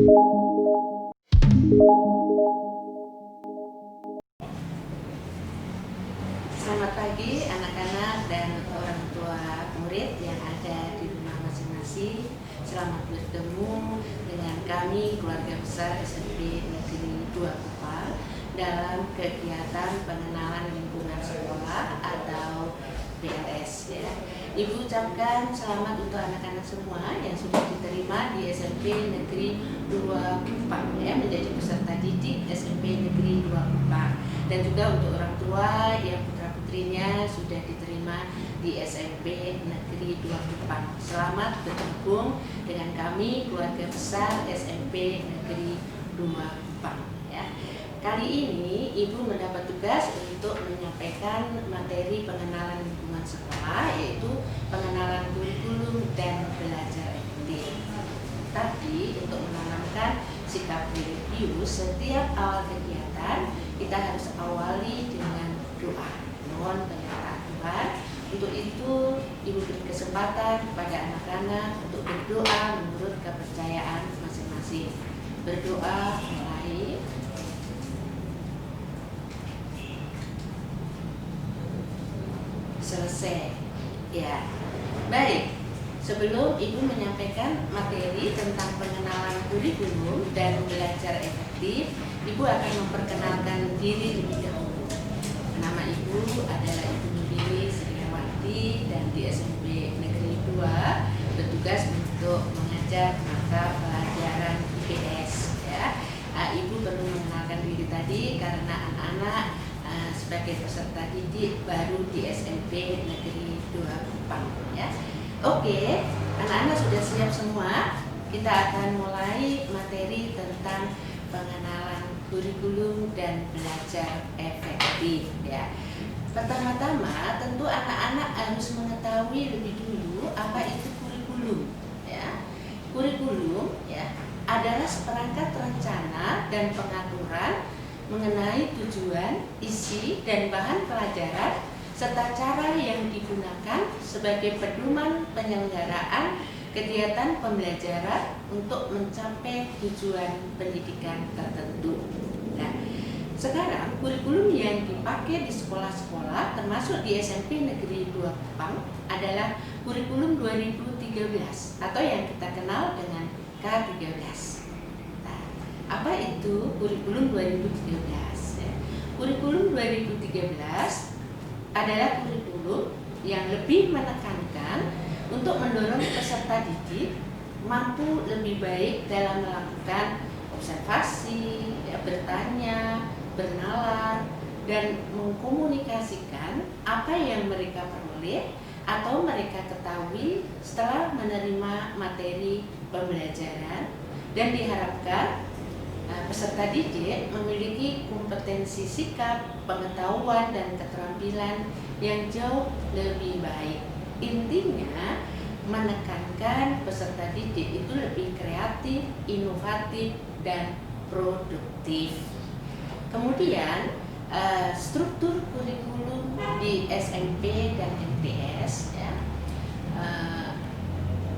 Selamat pagi anak-anak dan orang tua murid yang ada di rumah masing-masing. Selamat bertemu dengan kami keluarga besar SMP Negeri 2 Kupang dalam kegiatan pengenalan lingkungan sekolah atau PLS ya. Ibu ucapkan selamat untuk anak-anak semua yang sudah diterima di SMP Negeri 2 Kupang ya, menjadi peserta didik SMP Negeri 2 Kupang, dan juga untuk orang tua yang putra-putrinya sudah diterima di SMP Negeri 2 Kupang. Selamat bergabung dengan kami keluarga besar SMP Negeri 2 Kupang ya. Kali ini Ibu mendapat tugas untuk menyampaikan materi pengenalan lingkungan sekolah, yaitu pengenalan kurikulum dan belajar efektif. Tapi untuk menanamkan sikap religius, setiap awal kegiatan kita harus awali dengan doa, mohon penyertaan Tuhan. Untuk itu Ibu beri kesempatan kepada anak-anak untuk berdoa menurut kepercayaan masing-masing. Berdoa mulai. Selesai ya. Baik, sebelum Ibu menyampaikan materi tentang pengenalan kurikulum dan belajar efektif, Ibu akan memperkenalkan diri lebih dahulu. Nama Ibu adalah Ibu Nubili Sriawati dan di SMP Negeri 2 bertugas untuk mengajar mata pelajaran IPS ya. Ibu perlu mengenalkan diri tadi karena anak-anak sebagai peserta didik baru di SMP Negeri 2 Kupang ya. Oke, anak-anak sudah siap semua? Kita akan mulai materi tentang pengenalan kurikulum dan belajar efektif ya. Pertama-tama tentu anak-anak harus mengetahui lebih dulu apa itu kurikulum ya. Kurikulum ya adalah seperangkat rencana dan pengaturan mengenai tujuan, isi, dan bahan pelajaran serta cara yang digunakan sebagai pedoman penyelenggaraan kegiatan pembelajaran untuk mencapai tujuan pendidikan tertentu. Nah, sekarang kurikulum yang dipakai di sekolah-sekolah termasuk di SMP Negeri 2 Kupang adalah kurikulum 2013 atau yang kita kenal dengan K13. Apa itu kurikulum 2013? Ya. Kurikulum 2013 adalah kurikulum yang lebih menekankan untuk mendorong peserta didik mampu lebih baik dalam melakukan observasi, ya, bertanya, bernalar, dan mengkomunikasikan apa yang mereka peroleh atau mereka ketahui setelah menerima materi pembelajaran, dan diharapkan peserta didik memiliki kompetensi sikap, pengetahuan, dan keterampilan yang jauh lebih baik. Intinya menekankan peserta didik itu lebih kreatif, inovatif, dan produktif. Kemudian struktur kurikulum di SMP dan MTS ya,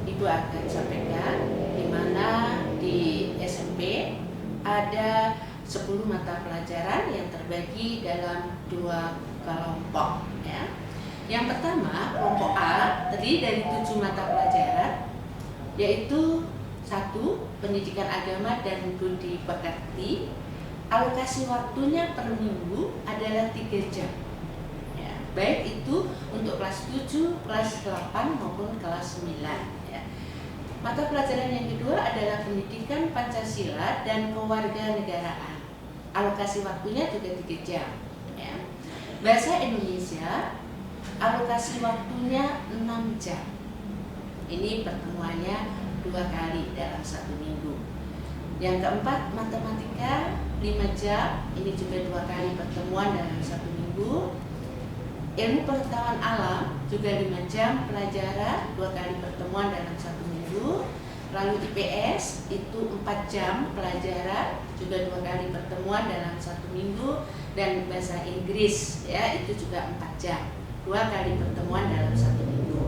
Ibu akan sampaikan di mana di SMP ada 10 mata pelajaran yang terbagi dalam 2 kelompok ya. Yang pertama, kelompok A terdiri dari 7 mata pelajaran, yaitu 1. Pendidikan agama dan budi pekerti. Alokasi waktunya per minggu adalah 3 jam ya. Baik itu untuk kelas 7, kelas 8 maupun kelas 9 ya. Mata pelajaran yang kedua adalah pendidikan Pancasila dan kewarganegaraan. Alokasi waktunya juga 3 jam ya. Bahasa Indonesia, alokasi waktunya 6 jam. Ini pertemuannya 2 kali dalam 1 minggu. Yang keempat, matematika 5 jam. Ini juga 2 kali pertemuan dalam 1 minggu. Ilmu pengetahuan alam juga 5 jam pelajaran, 2 kali pertemuan dalam 1 minggu. Lalu IPS itu 4 jam pelajaran, juga 2 kali pertemuan dalam 1 minggu. Dan bahasa Inggris ya itu juga 4 jam, 2 kali pertemuan dalam 1 minggu.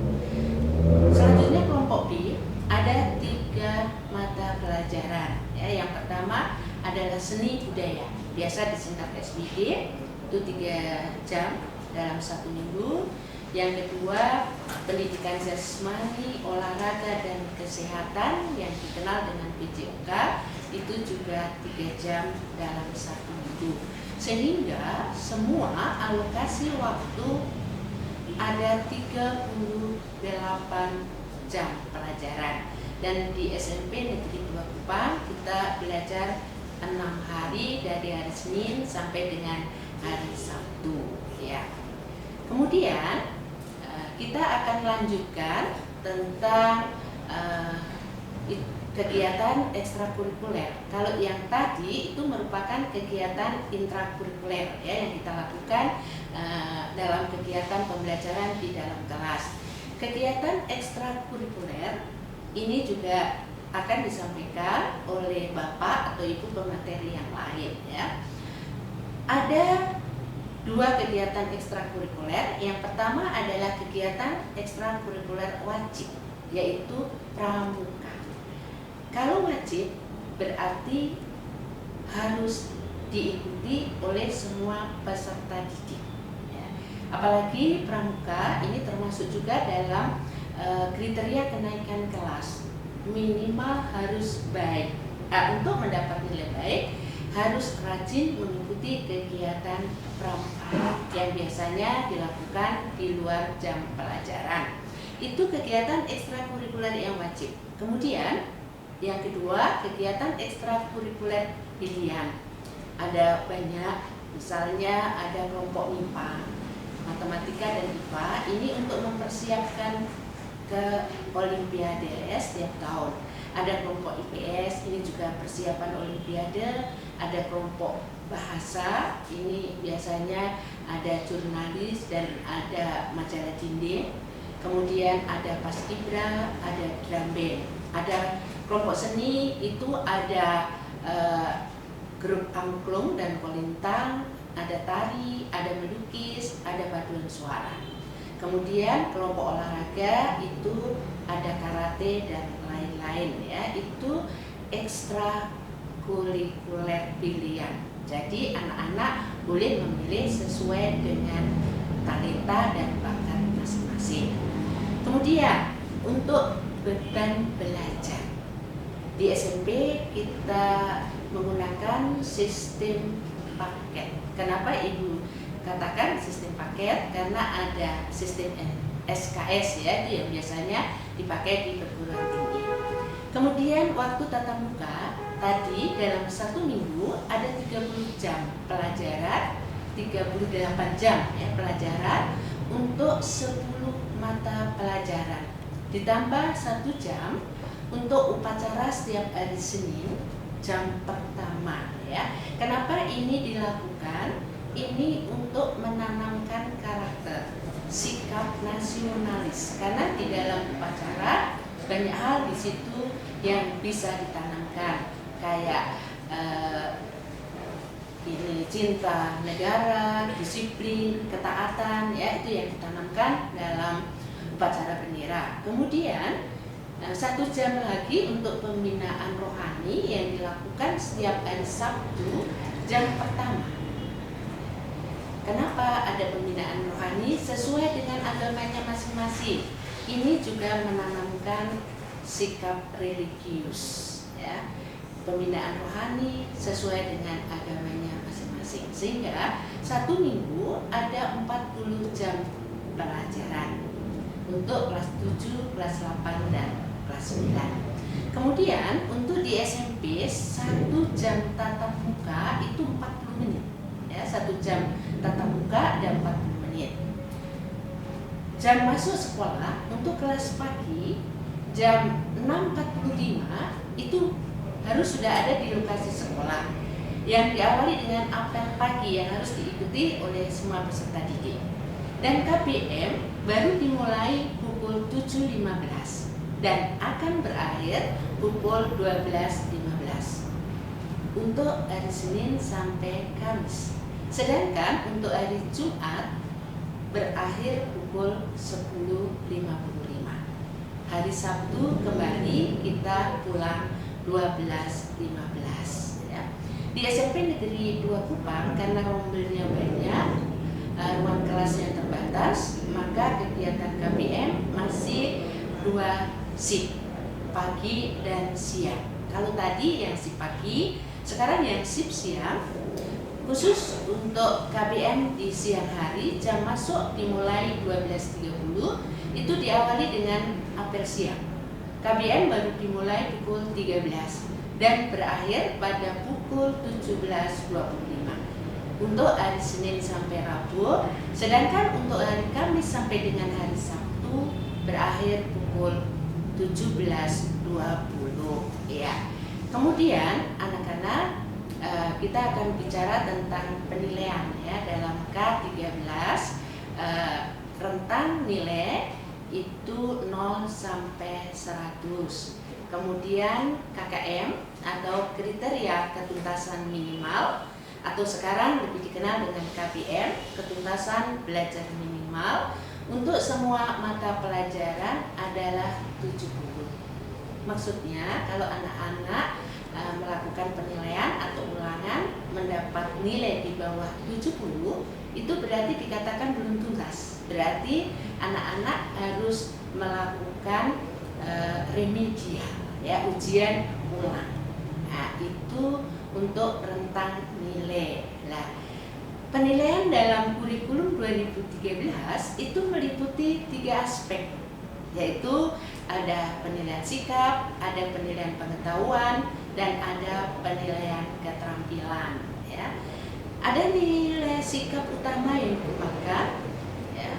Selanjutnya kelompok B ada 3 mata pelajaran ya, Yang pertama adalah seni budaya, biasa disingkat SBD, itu 3 jam dalam 1 minggu. Yang kedua, pendidikan jasmani, olahraga dan kesehatan yang dikenal dengan PJOK, itu juga 3 jam dalam 1 minggu. Sehingga semua alokasi waktu ada 38 jam pelajaran. Dan di SMP Negeri 2 Kupang kita belajar 6 hari dari hari Senin sampai dengan hari Sabtu, ya. Kemudian kita akan lanjutkan tentang kegiatan ekstrakurikuler. Kalau yang tadi itu merupakan kegiatan intrakurikuler, ya, yang kita lakukan dalam kegiatan pembelajaran di dalam kelas. Kegiatan ekstrakurikuler ini juga akan disampaikan oleh Bapak atau Ibu pemateri yang lain, ya. Ada 2 kegiatan ekstrakurikuler. Yang pertama adalah kegiatan ekstrakurikuler wajib, yaitu pramuka. Kalau wajib berarti harus diikuti oleh semua peserta didik, ya. Apalagi pramuka ini termasuk juga dalam kriteria kenaikan kelas. Minimal harus baik. Untuk mendapat nilai baik harus rajin mengikuti kegiatan pramuka yang biasanya dilakukan di luar jam pelajaran. Itu kegiatan ekstrakurikuler yang wajib. Kemudian yang kedua, kegiatan ekstrakurikuler pilihan. Ada banyak, misalnya ada kelompok MIPA, matematika dan IPA. Ini untuk mempersiapkan ke Olimpiade setiap tahun. Ada kelompok IPS, ini juga persiapan Olimpiade. Ada kelompok bahasa, ini biasanya ada jurnalis dan ada majalah dinding. Kemudian ada paskibra, ada drum band. Ada kelompok seni, itu ada grup angklung dan kolintang, ada tari, ada melukis, ada paduan suara. Kemudian kelompok olahraga itu ada karate dan lain-lain, ya. Itu ekstrakurikuler pilihan. Jadi anak-anak boleh memilih sesuai dengan talenta dan bakat masing-masing. Kemudian untuk beban belajar di SMP kita menggunakan sistem paket. Kenapa Ibu katakan sistem paket? Karena ada sistem SKS, ya, itu yang biasanya dipakai di perguruan tinggi. Kemudian waktu tatap muka tadi dalam 1 minggu ada 30 jam pelajaran, 38 jam, ya, pelajaran untuk 10 mata pelajaran. Ditambah 1 jam untuk upacara setiap hari Senin jam pertama, ya. Kenapa ini dilakukan? Ini untuk menanamkan karakter, sikap nasionalis. Karena di dalam upacara banyak hal di situ yang bisa ditanamkan, kayak ini cinta negara, disiplin, ketaatan, ya, itu yang ditanamkan dalam upacara bendera. Kemudian 1 jam lagi untuk pembinaan rohani yang dilakukan setiap hari Sabtu jam pertama. Kenapa ada pembinaan rohani? Sesuai dengan agamanya masing-masing. Ini juga menanamkan sikap religius, ya. Pembinaan rohani sesuai dengan agamanya masing-masing. Sehingga 1 minggu ada 40 jam pelajaran untuk kelas 7, kelas 8, dan kelas 9. Kemudian untuk di SMP 1 jam tatap muka itu 40 menit, ya. 1 jam tatap muka ada 40 menit. Jam masuk sekolah untuk kelas pagi jam 6.45 itu harus sudah ada di lokasi sekolah, yang diawali dengan apel pagi yang harus diikuti oleh semua peserta didik. Dan KBM baru dimulai pukul 7.15 dan akan berakhir pukul 12.15 untuk hari Senin sampai Kamis. Sedangkan untuk hari Jumat berakhir pukul 10.55. Hari Sabtu kembali kita pulang 12-15 ya. Di SMP Negeri 2 Kupang karena rombelnya banyak, ruang kelasnya terbatas, maka kegiatan KBM masih 2 shift, pagi dan siang. Kalau tadi yang shift pagi, sekarang yang shift siang. Khusus untuk KBM di siang hari, jam masuk dimulai 12.30, itu diawali dengan apel siang. KBM baru dimulai pukul 13 dan berakhir pada pukul 17.25 untuk hari Senin sampai Rabu, sedangkan untuk hari Kamis sampai dengan hari Sabtu berakhir pukul 17.20 ya. Kemudian anak-anak, kita akan bicara tentang penilaian ya dalam K13, rentang nilai itu 0 sampai 100. Kemudian KKM atau kriteria ketuntasan minimal, atau sekarang lebih dikenal dengan KBM, ketuntasan belajar minimal untuk semua mata pelajaran adalah 70. Maksudnya kalau anak-anak melakukan penilaian atau ulangan mendapat nilai di bawah 70, itu berarti dikatakan belum tuntas. Berarti anak-anak harus melakukan remedial ya, ujian ulang. Nah, itu untuk rentang nilai. Nah, penilaian dalam kurikulum 2013 itu meliputi 3 aspek, yaitu ada penilaian sikap, ada penilaian pengetahuan, dan ada penilaian keterampilan ya. Ada nilai sikap utama yang dipakai ya.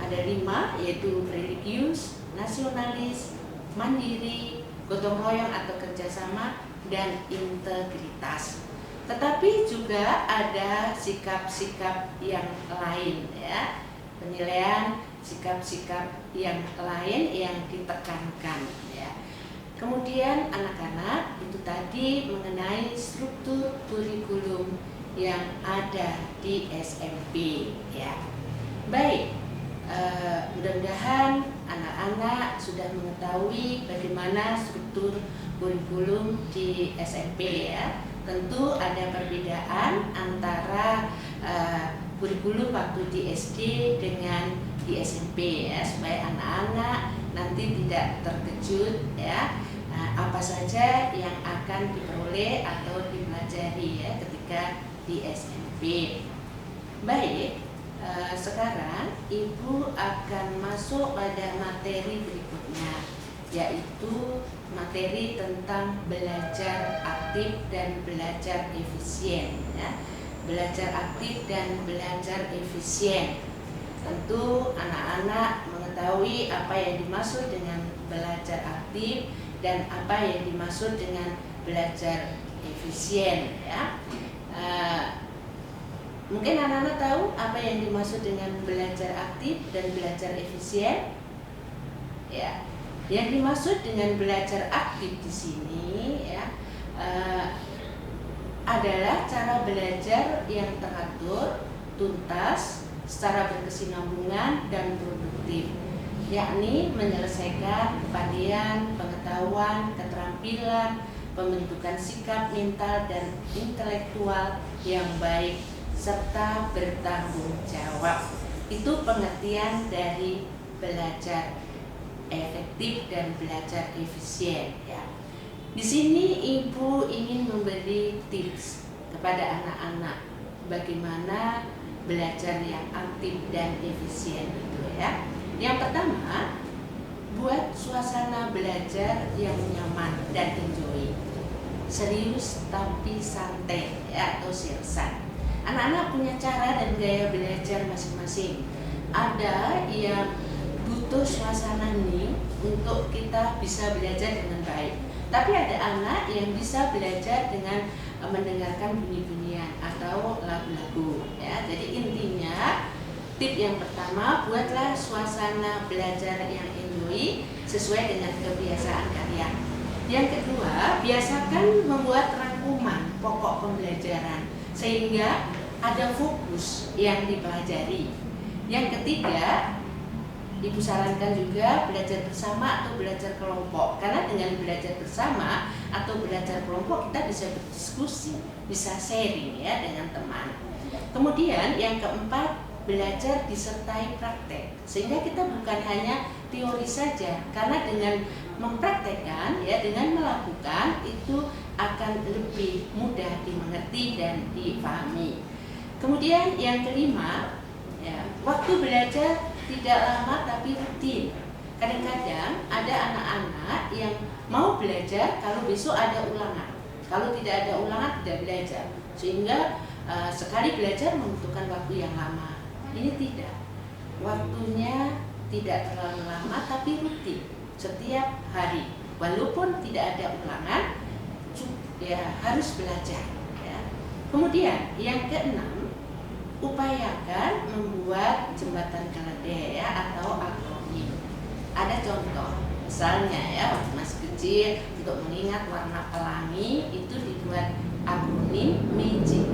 Ada 5, yaitu religius, nasionalis, mandiri, gotong royong atau kerjasama, dan integritas. Tetapi juga ada sikap-sikap yang lain ya. Penilaian sikap-sikap yang lain yang ditekankan ya. Kemudian anak-anak itu tadi mengenai struktur kurikulum yang ada di SMP ya. Baik, mudah-mudahan anak-anak sudah mengetahui bagaimana struktur kurikulum di SMP ya. Tentu ada perbedaan antara kurikulum waktu di SD dengan di SMP ya, supaya anak-anak nanti tidak terkejut ya, apa saja yang akan diperoleh atau dipelajari ya ketika di SMP. Baik, sekarang Ibu akan masuk pada materi berikutnya, yaitu materi tentang belajar aktif dan belajar efisien ya. Belajar aktif dan belajar efisien. Tentu anak-anak mengetahui apa yang dimaksud dengan belajar aktif dan apa yang dimaksud dengan belajar efisien ya. Mungkin anak-anak tahu apa yang dimaksud dengan belajar aktif dan belajar efisien ya. Yang dimaksud dengan belajar aktif di sini ya, adalah cara belajar yang teratur, tuntas, secara berkesinambungan dan produktif, yakni menyelesaikan kepandian, pengetahuan, keterampilan, pembentukan sikap mental dan intelektual yang baik serta bertanggung jawab. Itu pengertian dari belajar efektif dan belajar efisien ya. Di sini Ibu ingin memberi tips kepada anak-anak bagaimana belajar yang aktif dan efisien itu ya. Yang pertama, buat suasana belajar yang nyaman dan enjoy. Serius tapi santai ya, atau seriusan. Anak-anak punya cara dan gaya belajar masing-masing. Ada yang butuh suasana hening untuk kita bisa belajar dengan baik. Tapi ada anak yang bisa belajar dengan mendengarkan bunyi-bunyian atau lagu-lagu ya. Jadi intinya tip yang pertama, buatlah suasana belajar yang enjoy sesuai dengan kebiasaan kalian. Yang kedua, biasakan membuat rangkuman pokok pembelajaran sehingga ada fokus yang dipelajari. Yang ketiga, Ibu sarankan juga belajar bersama atau belajar kelompok, karena dengan belajar bersama atau belajar kelompok kita bisa berdiskusi, bisa sharing ya dengan teman. Kemudian yang keempat, belajar disertai praktek, sehingga kita bukan hanya teori saja, karena dengan mempraktekkan ya, dengan melakukan itu akan lebih mudah dimengerti dan dipahami. Kemudian yang kelima, ya, waktu belajar tidak lama tapi rutin. Kadang-kadang ada anak-anak yang mau belajar kalau besok ada ulangan. Kalau tidak ada ulangan tidak belajar. Sehingga sekali belajar membutuhkan waktu yang lama. Ini tidak. Waktunya tidak terlalu lama tapi rutin. Setiap hari. Walaupun tidak ada ulangan, ya harus belajar. Ya. Kemudian yang keenam, upayakan membuat jembatan keledai ya, atau akronim. Ada contoh, misalnya ya, waktu masih kecil untuk mengingat warna pelangi itu dibuat akronim MEJIK.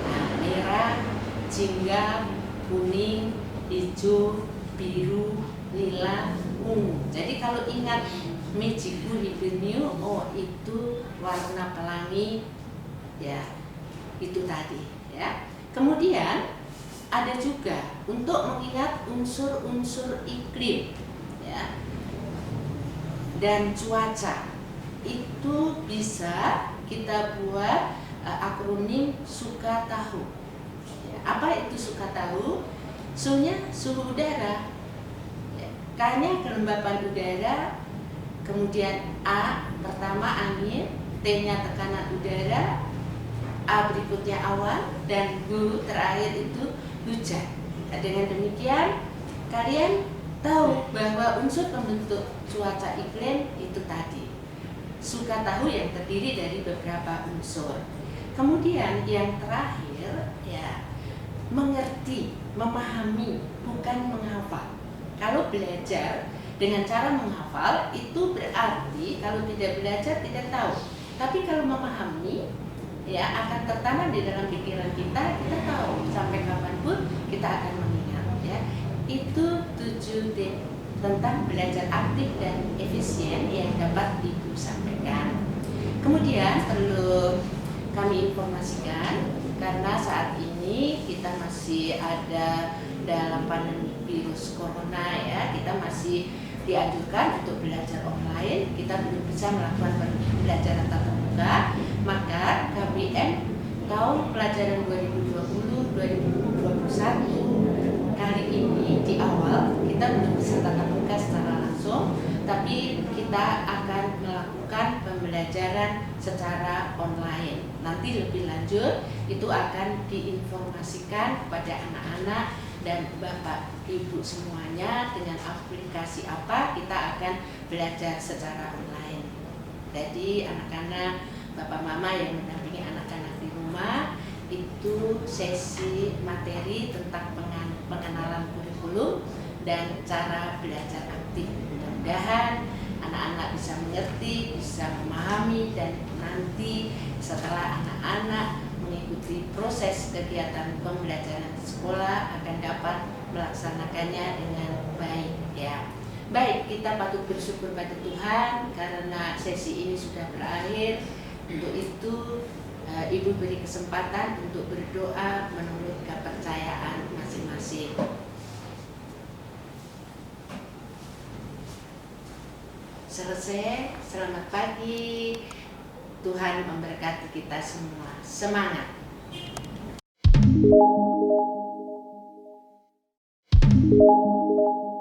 Nah, merah, jingga, kuning, hijau, biru, lila, ungu. Jadi kalau ingat MEJIK Hibernio, oh itu warna pelangi ya, itu tadi ya. Kemudian ada juga untuk mengingat unsur-unsur iklim ya dan cuaca, itu bisa kita buat akronim suka tahu ya. Apa itu suka tahu? Su-nya suhu udara ya. K-nya kelembapan udara, kemudian A pertama angin, T-nya tekanan udara, A berikutnya awan, dan H terakhir itu hujan. Nah, dengan demikian kalian tahu bahwa unsur pembentuk cuaca iklim itu tadi. Suka tahu yang terdiri dari beberapa unsur. Kemudian yang terakhir ya, mengerti, memahami, bukan menghafal. Kalau belajar dengan cara menghafal itu berarti kalau tidak belajar tidak tahu. Tapi kalau memahami ya akan tertanam di dalam pikiran kita tahu sampai kapanpun kita akan mengingat ya. Itu 7 tips tentang belajar aktif dan efisien yang dapat Ibu sampaikan. Kemudian perlu kami informasikan, karena saat ini kita masih ada dalam pandemi virus corona ya, kita masih dianjurkan untuk belajar online, kita belum bisa melakukan pembelajaran tatap muka. Maka KBM tahun pelajaran 2020-2021 kali ini di awal kita belum bisa tatap muka secara langsung, tapi kita akan melakukan pembelajaran secara online. Nanti lebih lanjut itu akan diinformasikan kepada anak-anak dan Bapak Ibu semuanya dengan aplikasi apa kita akan belajar secara online. Jadi anak-anak, Bapak Mama yang mendampingi anak-anak di rumah, itu sesi materi tentang pengenalan kurikulum dan cara belajar aktif. Mudah-mudahan anak-anak bisa mengerti, bisa memahami, dan nanti setelah anak-anak mengikuti proses kegiatan pembelajaran di sekolah akan dapat melaksanakannya dengan baik ya. Baik, kita patut bersyukur pada Tuhan karena sesi ini sudah berakhir. Untuk itu Ibu beri kesempatan untuk berdoa menurut kepercayaan masing-masing. Selesai, selamat pagi. Tuhan memberkati kita semua. Semangat.